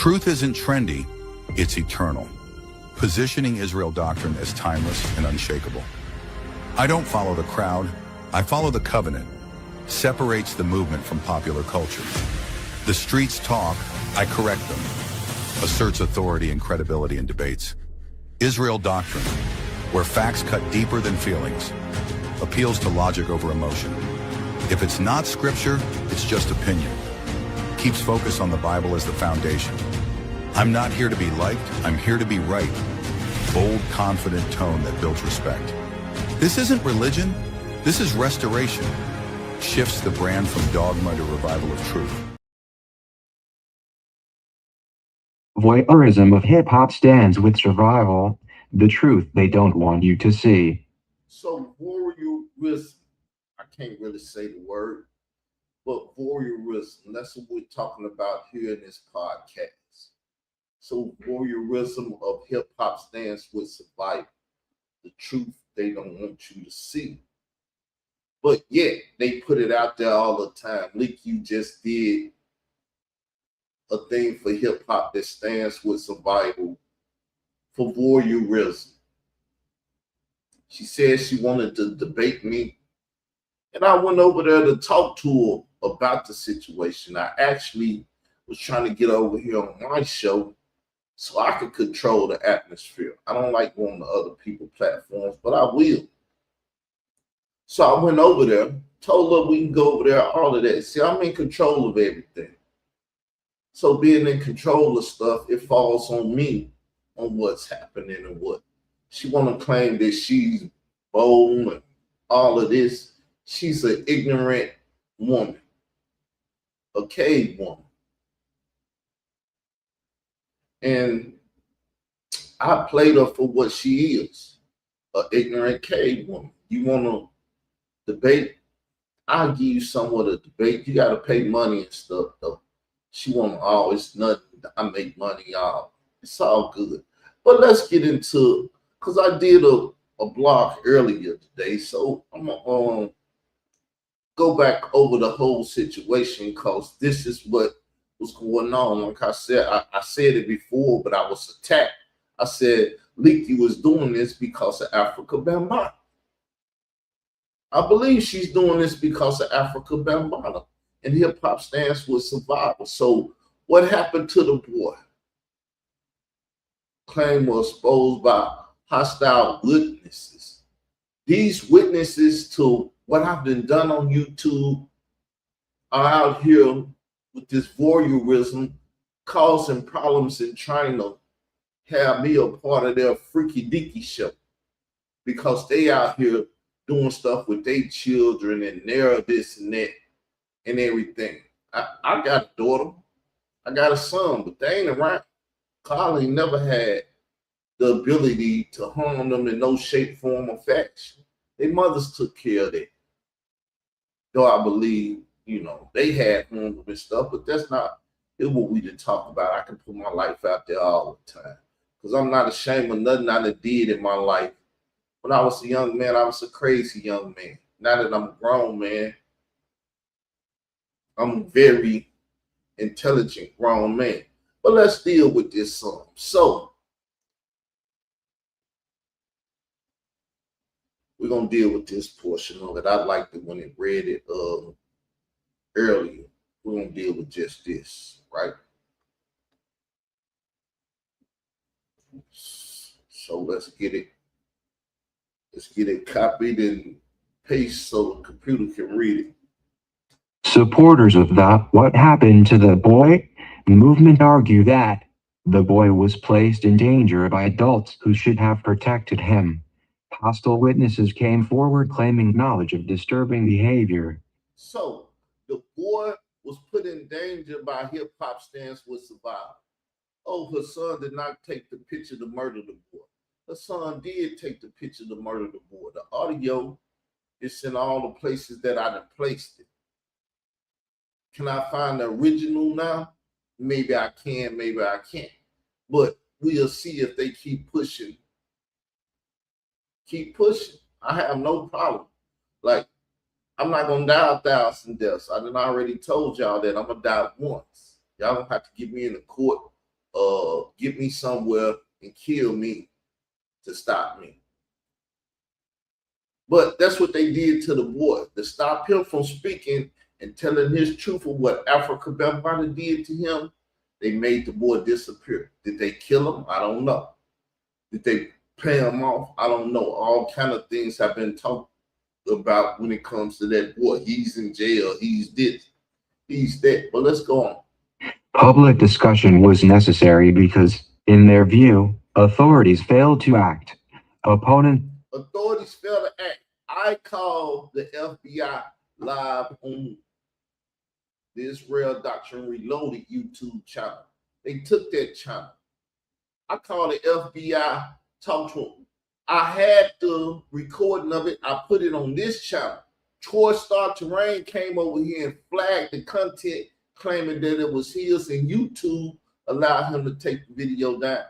Truth isn't trendy, it's eternal, positioning Israel doctrine as timeless and unshakable. I don't follow the crowd, I follow the covenant. Separates the movement from popular culture. The streets talk, I correct them. Asserts authority and credibility in debates. Israel doctrine, where facts cut deeper than feelings. Appeals to logic over emotion. If it's not scripture, it's just opinion. Keeps focus on the Bible as the foundation. I'm not here to be liked, I'm here to be right. Bold, confident tone that builds respect. This isn't religion, this is restoration. Shifts the brand from dogma to revival of truth. Voyeurism of Hip Hop stands with survival, the truth they don't want you to see. So voyeurism, I can't really say the word, but voyeurism, that's what we're talking about here in this podcast. So voyeurism of hip hop stands with survival, the truth they don't want you to see. But yet they put it out there all the time. Leak, you just did a thing for hip hop that stands with survival for voyeurism. She said she wanted to debate me, and I went over there to talk to her about the situation. I actually was trying to get over here on my show so I could control the atmosphere. I don't like going to other people's platforms, but I will. So I went over there, told her we can go over there, all of that. See, I'm in control of everything. So being in control of stuff, it falls on me on what's happening and what. She want to claim that she's bold and all of this. She's an ignorant woman, a cave woman. And I played her for what she is, an ignorant cave woman. You want to debate? I'll give you somewhat of debate. You got to pay money and stuff, though. She want to always nothing. I make money, y'all. It's all good. But let's get into, because I did a blog earlier today, so I'm going to go back over the whole situation because this is what was going on. Like I said, I said it before, but I was attacked. I said Leaky was doing this because of Africa Bambaataa. I believe she's doing this because of Africa Bambaataa, and hip hop stands with survival. So what happened to the boy? Claim was exposed by hostile witnesses. These witnesses to what I've been done on YouTube are out here with this voyeurism, causing problems and trying to have me a part of their freaky deaky show because they out here doing stuff with their children and their this and that and everything. I got a daughter, I got a son, but they ain't around. Carl ain't never had the ability to harm them in no shape, form, or fashion. Their mothers took care of that. Though I believe, they had harmed them and stuff, but that's not what we didn't talk about. I can put my life out there all the time because I'm not ashamed of nothing I did in my life. When I was a young man, I was a crazy young man. Now that I'm a grown man, I'm a very intelligent grown man. But let's deal with this song. So we're going to deal with this portion of it. I liked it when it read it earlier. We're going to deal with just this, right? So let's get it. Let's get it copied and pasted so the computer can read it. Supporters of the "What Happened to the Boy" movement argue that the boy was placed in danger by adults who should have protected him. Hostile witnesses came forward claiming knowledge of disturbing behavior. So the boy was put in danger by hip hop stands with survival. Oh, her son did not take the picture to murder the boy. Her son did take the picture to murder the boy. The audio is in all the places that I done placed it. Can I find the original now? Maybe I can, maybe I can't. But we'll see if they keep pushing. Keep pushing. I have no problem. Like, I'm not going to die 1,000 deaths. I done already told y'all that I'm going to die once. Y'all don't have to get me in the court get me somewhere and kill me to stop me. But that's what they did to the boy, to stop him from speaking and telling his truth of what Africa Bambaataa did to him. They made the boy disappear. Did they kill him? I don't know. Did they pay him off? I don't know. All kind of things have been talked about when it comes to that boy. He's in jail. He's this. He's that. But let's go on. Public discussion was necessary because, in their view, authorities failed to act. Authorities failed to act. I called the FBI live on the Israel Doctrine Reloaded YouTube channel. They took that channel. I called the FBI, talked to them. I had the recording of it. I put it on this channel. Troy Star Terrain came over here and flagged the content, claiming that it was his, and YouTube allowed him to take the video down.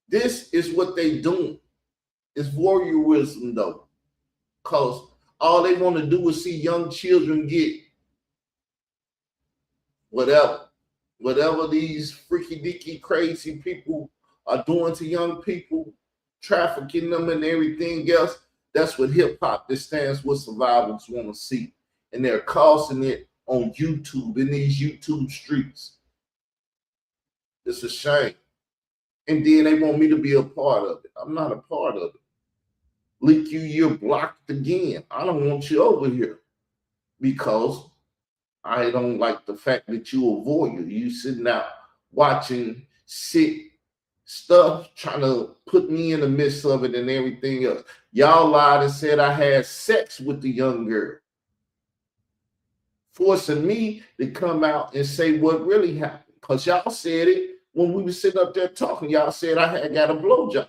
This is what they doing. It's voyeurism, though, because all they want to do is see young children get whatever these freaky dicky crazy people are doing to young people, trafficking them and everything else. That's what hip hop, this stands what survivors want to see. And they're causing it on YouTube, in these YouTube streets. It's a shame. And then they want me to be a part of it. I'm not a part of it. Leak you, you're blocked again. I don't want you over here because I don't like the fact that you a voyeur. You sitting out watching sick stuff, trying to put me in the midst of it and everything else. Y'all lied and said I had sex with the young girl, forcing me to come out and say what really happened. Because y'all said it when we were sitting up there talking. Y'all said I had got a blowjob.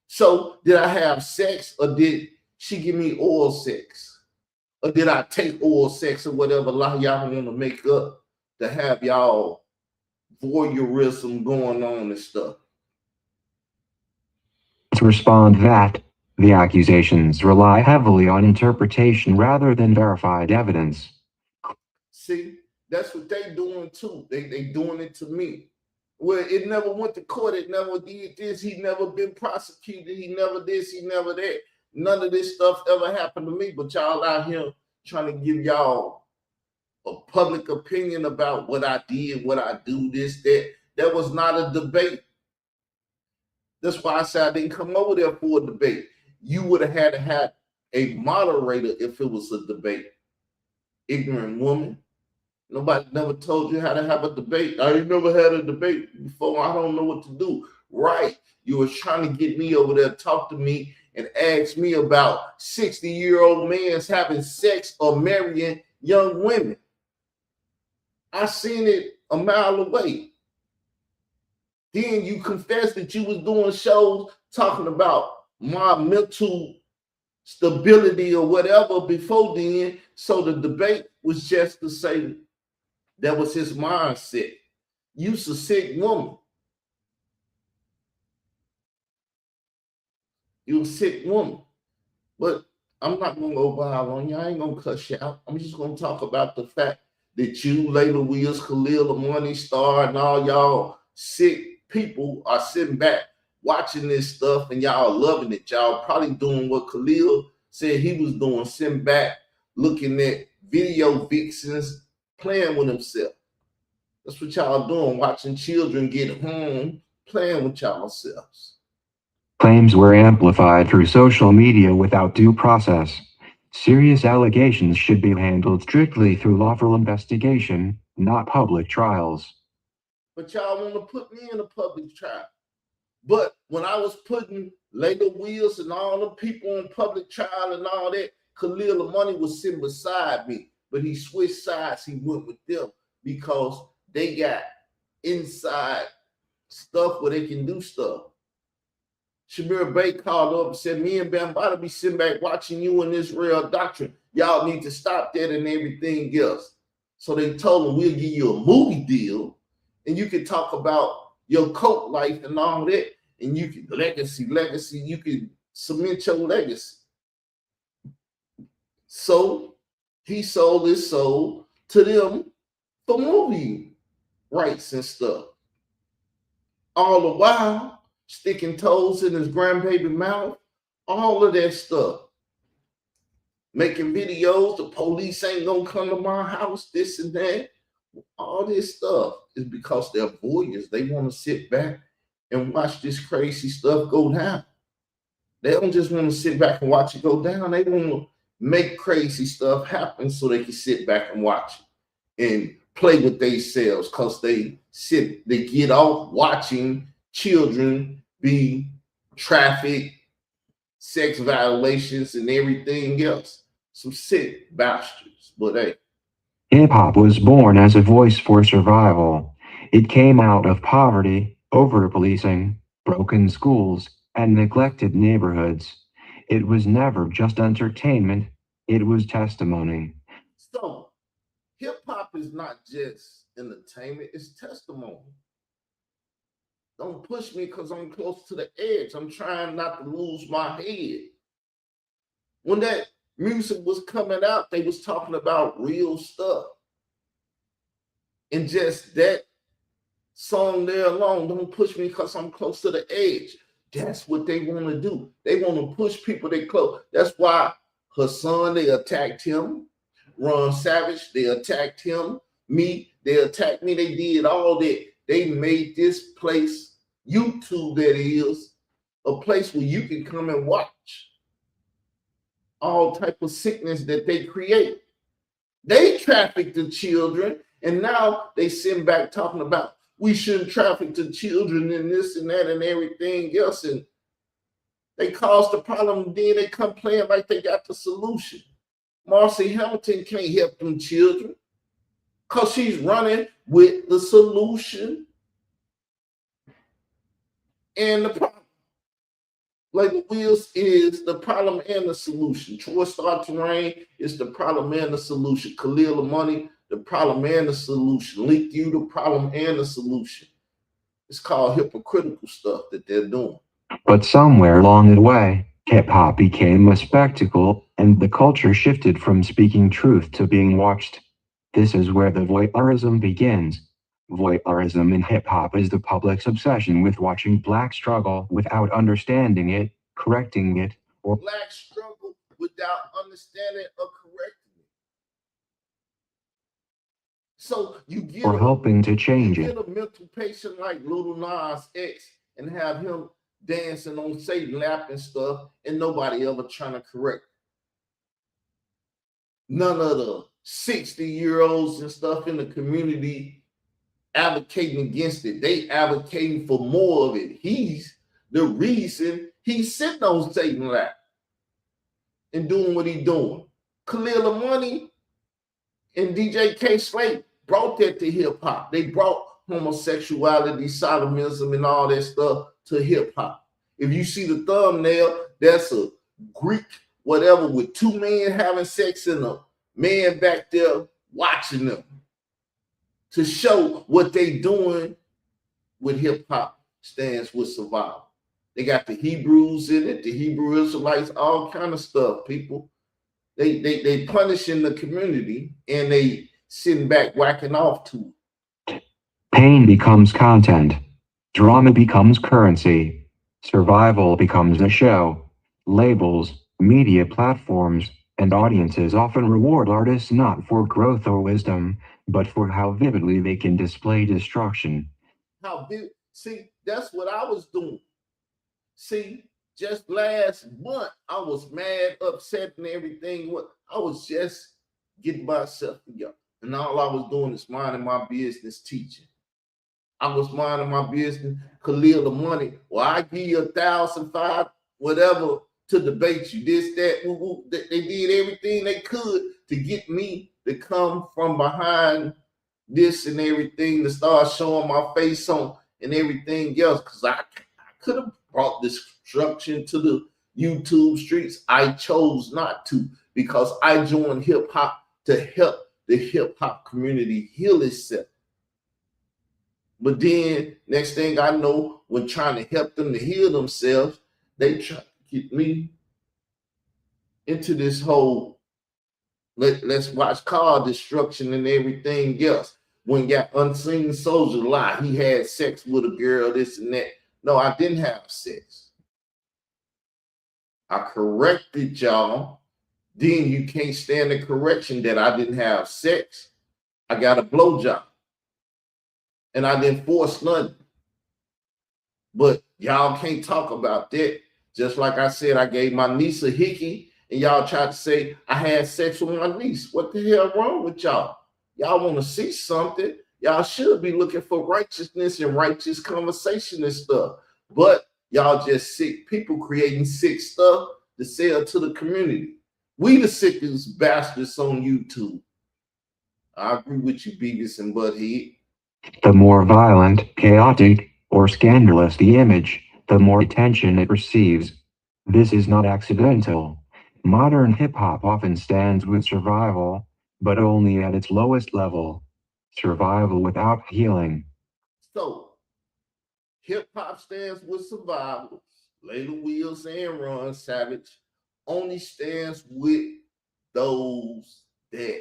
So did I have sex, or did she give me oral sex? Or did I take oral sex, or whatever lie y'all want to make up to have y'all voyeurism going on and stuff? To respond that the accusations rely heavily on interpretation rather than verified evidence. See, that's what they doing too. They doing it to me. Well, it never went to court. It never did this. He never been prosecuted. He never this. He never that. None of this stuff ever happened to me. But y'all out here trying to give y'all a public opinion about what I did, what I do, this, that. That was not a debate. That's why I said I didn't come over there for a debate. You would have had to have a moderator if it was a debate. Ignorant woman. Nobody never told you how to have a debate. I ain't never had a debate before. I don't know what to do. Right. You were trying to get me over there, talk to me, and ask me about 60-year-old men having sex or marrying young women. I seen it a mile away. Then you confessed that you was doing shows talking about my mental stability or whatever before then. So the debate was just to say that was his mindset. You's a sick woman. You a sick woman. But I'm not going to go viral on you. I ain't going to cuss you out. I'm just going to talk about the fact that you, Layla Wills, Khalil, the Morning Star, and all y'all sick people are sitting back watching this stuff and y'all loving it. Y'all probably doing what Khalil said he was doing, sitting back looking at video vixens playing with himself. That's what y'all doing, watching children get home, playing with y'all selves. Claims were amplified through social media without due process. Serious allegations should be handled strictly through lawful investigation, not public trials. But y'all want to put me in a public trial. But when I was putting Layla Wills and all the people on public trial and all that, Khalil Money was sitting beside me. But he switched sides. He went with them because they got inside stuff where they can do stuff. Shamir Bey called up and said, me and Bambaataa be sitting back watching you in Israel Doctrine. Y'all need to stop that and everything else. So they told him, we'll give you a movie deal and you can talk about your cult life and all that. And you can legacy, you can cement your legacy. So he sold his soul to them for movie rights and stuff. All the while, sticking toes in his grandbaby mouth, all of that stuff. Making videos, the police ain't gonna come to my house, this and that. All this stuff is because they're voyeurs. They want to sit back and watch this crazy stuff go down. They don't just want to sit back and watch it go down. They want to make crazy stuff happen so they can sit back and watch it and play with themselves because they get off watching children be trafficked, sex violations, and everything else. Some sick bastards, but hey. Hip-hop was born as a voice for survival. It came out of poverty, over-policing, broken schools, and neglected neighborhoods. It was never just entertainment, it was testimony. So, hip-hop is not just entertainment, it's testimony. Don't push me because I'm close to the edge. I'm trying not to lose my head. When that music was coming out, they was talking about real stuff. And just that song there alone, don't push me because I'm close to the edge. That's what they want to do. They want to push people they close. That's why Hassan, they attacked him. Ron Savage, they attacked him. Me, they attacked me. They did all that. They made this place, YouTube that is, a place where you can come and watch all type of sickness that they create. They traffic the children, and now they sitting back talking about we shouldn't traffic the children and this and that and everything else. And they caused the problem, and then they come playing like they got the solution. Marcy Hamilton can't help them children because she's running with the solution and the problem. Like the wheels is the problem and the solution. Troy Star Terrain is the problem and the solution. Khalil Money, the problem and the solution. Link You, the problem and the solution. It's called hypocritical stuff that they're doing. But somewhere along the way, hip-hop became a spectacle, and the culture shifted from speaking truth to being watched. This is where the voyeurism begins. Voyeurism in hip-hop is the public's obsession with watching black struggle without understanding it, correcting it, or black struggle without understanding or correcting it. So you get or helping to change it. Get a mental patient like Lil Nas X and have him dancing on Satan lap and stuff, and nobody ever trying to correct it. None of the 60-year-olds and stuff in the community advocating against it. They advocating for more of it. He's the reason he's sitting on Satan lap and doing what he's doing. Khalil Money and DJ K Slate brought that to hip hop. They brought homosexuality, sodomism, and all that stuff to hip hop. If you see the thumbnail, that's a Greek whatever with two men having sex and a man back there watching them to show what they doing with hip hop stands with survival. They got the Hebrews in it, the Hebrew Israelites, all kind of stuff, people. They punishing the community and they sitting back whacking off to it. Pain becomes content. Drama becomes currency. Survival becomes a show. Labels, media platforms, and audiences often reward artists not for growth or wisdom, but for how vividly they can display destruction. See, that's what I was doing. See, just last month, I was mad, upset, and everything. I was just getting myself together. And all I was doing is minding my business, teaching. I was minding my business, Khalil the money. Well, I give you 1,005, whatever, to debate you. This, that, woo, woo. They did everything they could to get me to come from behind this and everything, to start showing my face on and everything else. Because I could have brought destruction to the YouTube streets. I chose not to, because I joined hip hop to help the hip hop community heal itself. But then next thing I know, when trying to help them to heal themselves, they try to get me into this whole let's watch car destruction and everything else. when got unseen soldier lie, he had sex with a girl, this and that. No, I didn't have sex. I corrected y'all. Then you can't stand the correction that I didn't have sex. I got a blowjob. And I didn't force nothing. But y'all can't talk about that. Just like I said, I gave my niece a hickey, and y'all tried to say I had sex with my niece. What the hell wrong with y'all? Y'all want to see something? Y'all should be looking for righteousness and righteous conversation and stuff. But y'all just sick people creating sick stuff to sell to the community. We the sickest bastards on YouTube. I agree with you, Beavis and Butthead. The more violent, chaotic, or scandalous the image, the more attention it receives. This is not accidental. Modern hip-hop often stands with survival, but only at its lowest level. Survival without healing. So, hip-hop stands with survival. Layla Wills and Ron Savage only stands with those that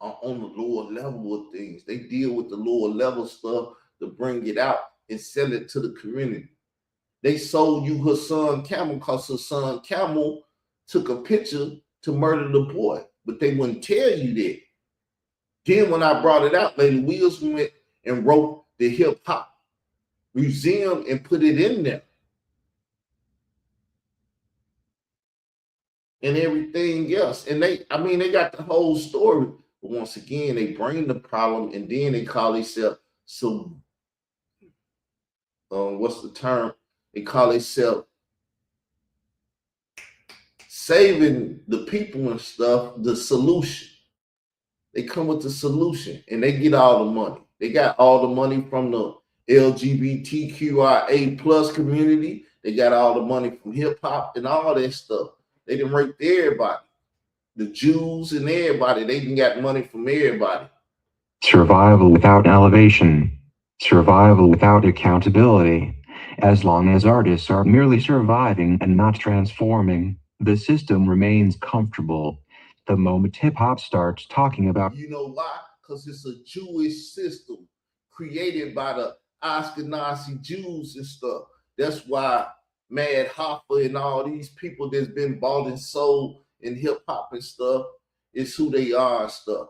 are on the lower level of things. They deal with the lower level stuff to bring it out and sell it to the community. They sold you her son Camel because her son Camel took a picture to murder the boy, but they wouldn't tell you that. Then when I brought it out, Lady Wills went and wrote the hip hop museum and put it in there. And everything else. And they got the whole story. But once again, they bring the problem and then they call themselves what's the term? They call themselves saving the people and stuff, the solution. They come with the solution and they get all the money. They got all the money from the LGBTQIA plus community. They got all the money from hip hop and all that stuff. They didn't rape everybody. The Jews and everybody, they didn't got money from everybody. Survival without elevation. Survival without accountability. As long as artists are merely surviving and not transforming, the system remains comfortable. The moment hip-hop starts talking about... You know why? Because it's a Jewish system created by the Ashkenazi Jews and stuff. That's why Mad Hoffa and all these people that's been bought and sold in hip-hop and stuff is who they are and stuff.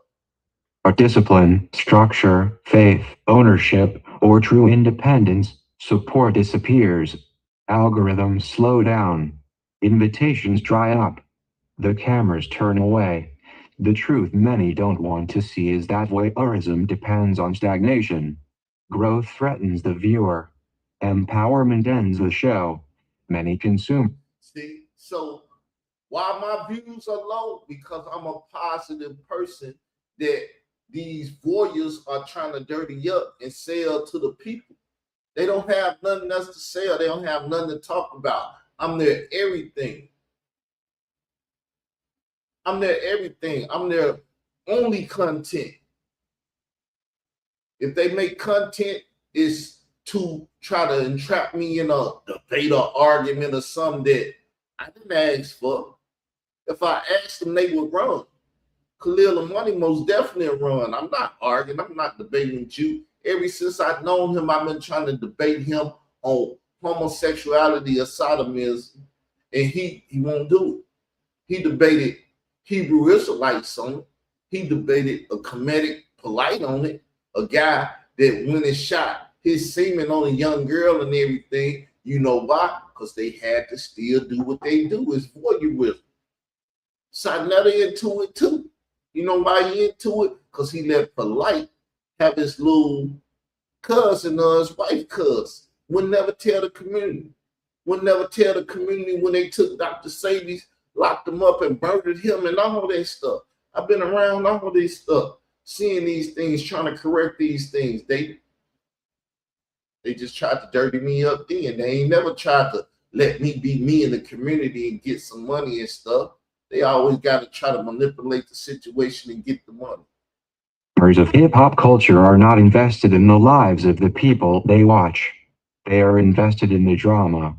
Discipline, structure, faith, ownership, or true independence, support disappears. Algorithms slow down. Invitations dry up. The cameras turn away. The truth many don't want to see is that voyeurism depends on stagnation. Growth threatens the viewer. Empowerment ends the show. Many consume. See, so why my views are low? Because I'm a positive person that these voyeurs are trying to dirty up and sell to the people. They don't have nothing else to sell. They don't have nothing to talk about. I'm their everything. I'm their everything. I'm their only content. If they make content, it's to try to entrap me in a debate or argument or something that I didn't ask for. If I asked them, they would run. Khalil Money most definitely run. I'm not arguing. I'm not debating with you. Ever since I've known him, I've been trying to debate him on homosexuality or sodomism, and he won't do it. He debated Hebrew Israelites on it. He debated a comedic polite on it. A guy that went and shot his semen on a young girl and everything. You know why? Because they had to still do what they do. It's voyeurism. Sarnetta into it too. You know why he into it? Because he let Polite have his little cousin or his wife cousin. Would never tell the community. Would never tell the community when they took Dr. Sadie's, locked him up and murdered him and all that stuff. I've been around all this stuff, seeing these things, trying to correct these things. They just tried to dirty me up then. They ain't never tried to let me be me in the community and get some money and stuff. They always got to try to manipulate the situation and get the money. Members of hip-hop culture are not invested in the lives of the people they watch. They are invested in the drama.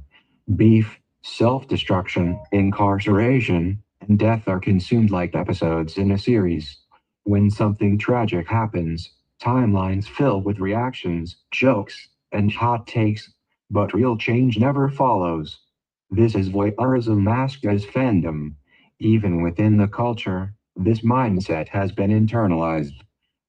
Beef, self-destruction, incarceration, and death are consumed like episodes in a series. When something tragic happens, timelines filled with reactions, jokes, and hot takes, but real change never follows. This is voyeurism masked as fandom. Even within the culture, this mindset has been internalized.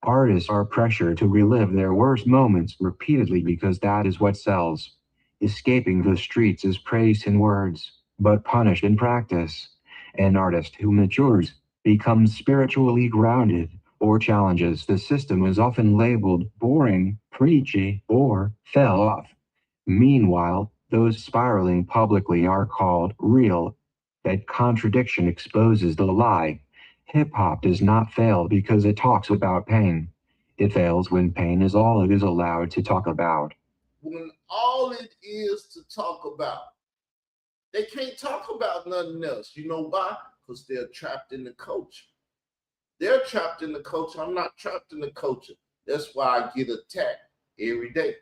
Artists are pressured to relive their worst moments repeatedly because that is what sells. Escaping the streets is praised in words, but punished in practice. An artist who matures, becomes spiritually grounded, or challenges the system is often labeled boring, preachy, or fell off. Meanwhile, those spiraling publicly are called real. That contradiction exposes the lie. Hip hop does not fail because it talks about pain. It fails when pain is all it is allowed to talk about. When all it is to talk about, they can't talk about nothing else. You know why? Because they're trapped in the culture. They're trapped in the culture. I'm not trapped in the culture. That's why I get attacked every day.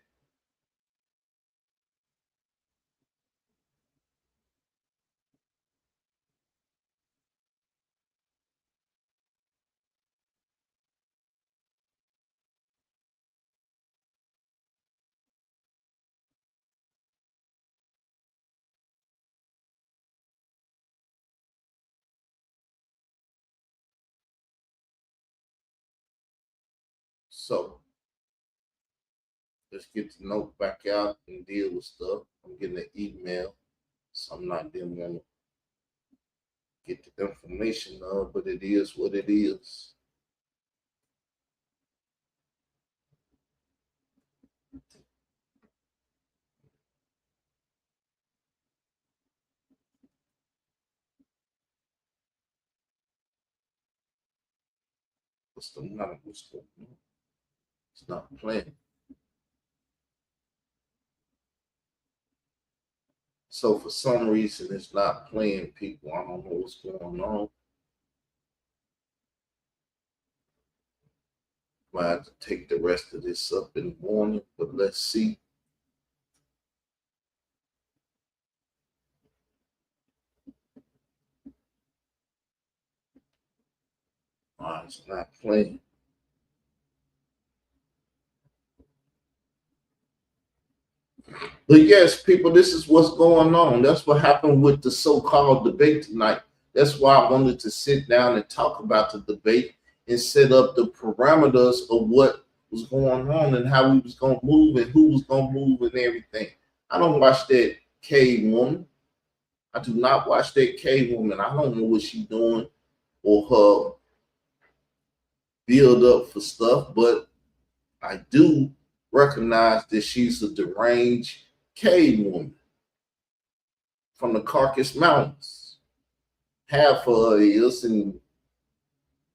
So let's get the note back out and deal with stuff. I'm getting an email, so I'm not didn't want to get the information of, but it is what it is. What's the matter? What's going on? It's not playing. So for some reason, it's not playing, people. I don't know what's going on. Might have to take the rest of this up in the morning, but let's see. It's not playing. But yes, people, this is what's going on. That's what happened with the so-called debate tonight. That's why I wanted to sit down and talk about the debate and set up the parameters of what was going on and how we was going to move and who was going to move and everything. I don't watch that K woman. I do not watch that K woman. I don't know what she's doing or her build up for stuff, but I do recognize that she's a deranged K woman from the Caucasus Mountains. Half of her is, and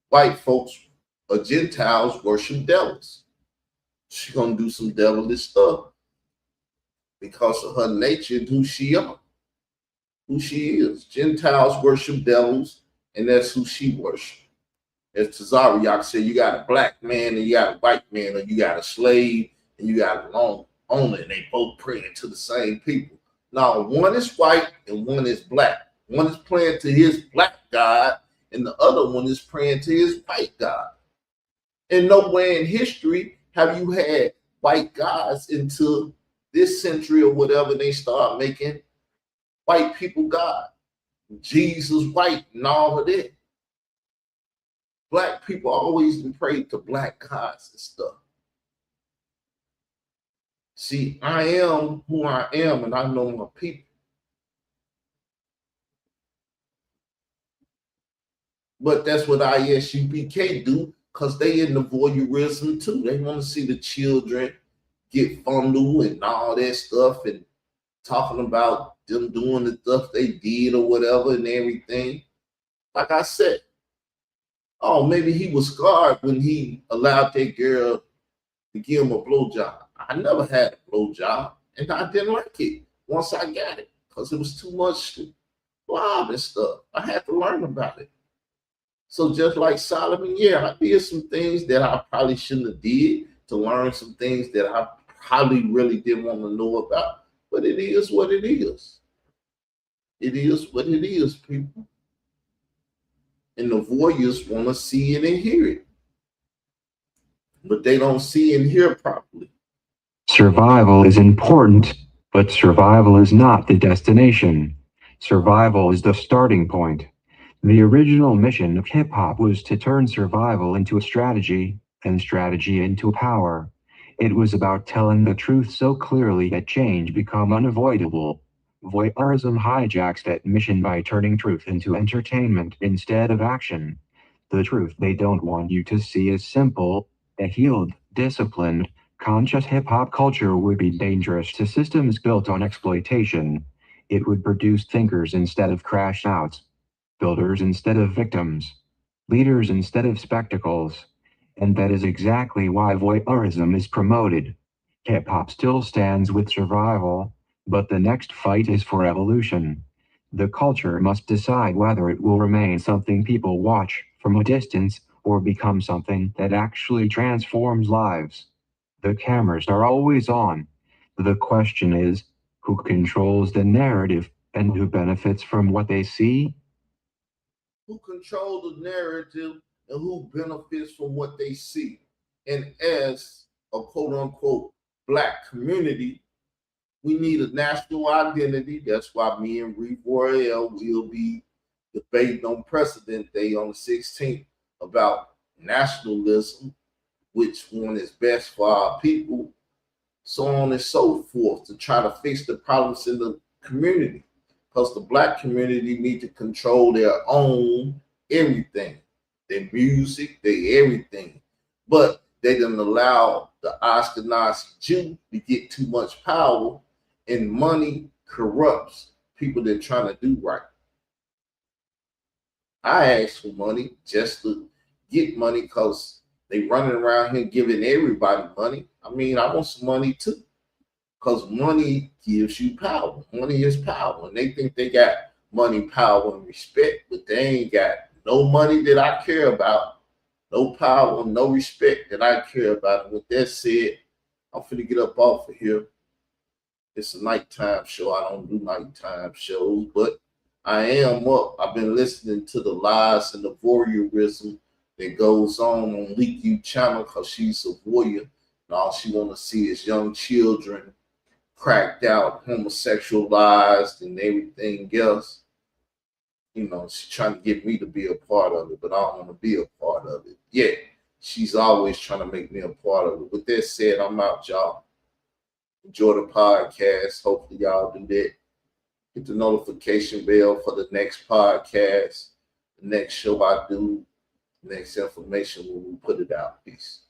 white folks or Gentiles worship devils. She's gonna do some devilish stuff because of her nature and who she is. Gentiles worship devils, and that's who she worships. As Tazariak said, you got a black man and you got a white man, or you got a slave and you got a long owner, and they both praying to the same people. Now, one is white and one is black. One is praying to his black God, and the other one is praying to his white God. And nowhere in history have you had white gods into this century or whatever they start making white people God. Jesus white and all of that. Black people always been prayed to black gods and stuff. See, I am who I am, and I know my people. But that's what ISUPK do, because they in the voyeurism too. They want to see the children get fondled and all that stuff, and talking about them doing the stuff they did or whatever and everything. Like I said, oh, maybe he was scarred when he allowed that girl to give him a blowjob. I never had a blowjob, and I didn't like it once I got it because it was too much blob and stuff. I had to learn about it. So just like Solomon, yeah, I did some things that I probably shouldn't have did to learn some things that I probably really didn't want to know about. But it is what it is. It is what it is, people. And the voyeurs want to see it and hear it. but they don't see and hear properly. Survival is important, but survival is not the destination. Survival is the starting point. The original mission of hip hop was to turn survival into a strategy, and strategy into power. It was about telling the truth so clearly that change become unavoidable. Voyeurism hijacks that mission by turning truth into entertainment instead of action. The truth they don't want you to see is simple: a healed, disciplined, conscious hip hop culture would be dangerous to systems built on exploitation. It would produce thinkers instead of crash outs, builders instead of victims, leaders instead of spectacles. And that is exactly why voyeurism is promoted. Hip hop still stands with survival, but the next fight is for evolution. The culture must decide whether it will remain something people watch from a distance or become something that actually transforms lives. The cameras are always on. The question is, who controls the narrative and who benefits from what they see? Who control the narrative and who benefits from what they see. And as a quote unquote Black community, we need a national identity. That's why me and Reed Royale will be debating on President Day on the 16th about nationalism, which one is best for our people, so on and so forth, to try to fix the problems in the community. Because the Black community need to control their own everything, their music, their everything. But they didn't allow the Ashkenazi Jew to get too much power, and money corrupts people that are trying to do right. I asked for money just to get money because they running around here giving everybody money. I mean, I want some money too, because money gives you power. Money is power. And they think they got money, power, and respect, but they ain't got no money that I care about, no power, no respect that I care about. And with that said, I'm finna get up off of here. It's a nighttime show. I don't do nighttime shows, but I am up. I've been listening to the lies and the voyeurism that goes on Leak You channel, because she's a voyeur. And all she want to see is young children cracked out, homosexualized, and everything else. You know, she's trying to get me to be a part of it, but I don't want to be a part of it. Yet, she's always trying to make me a part of it. With that said, I'm out, y'all. Enjoy the podcast. Hopefully, y'all do that. Hit the notification bell for the next podcast, the next show I do, next information when we put it out. Peace.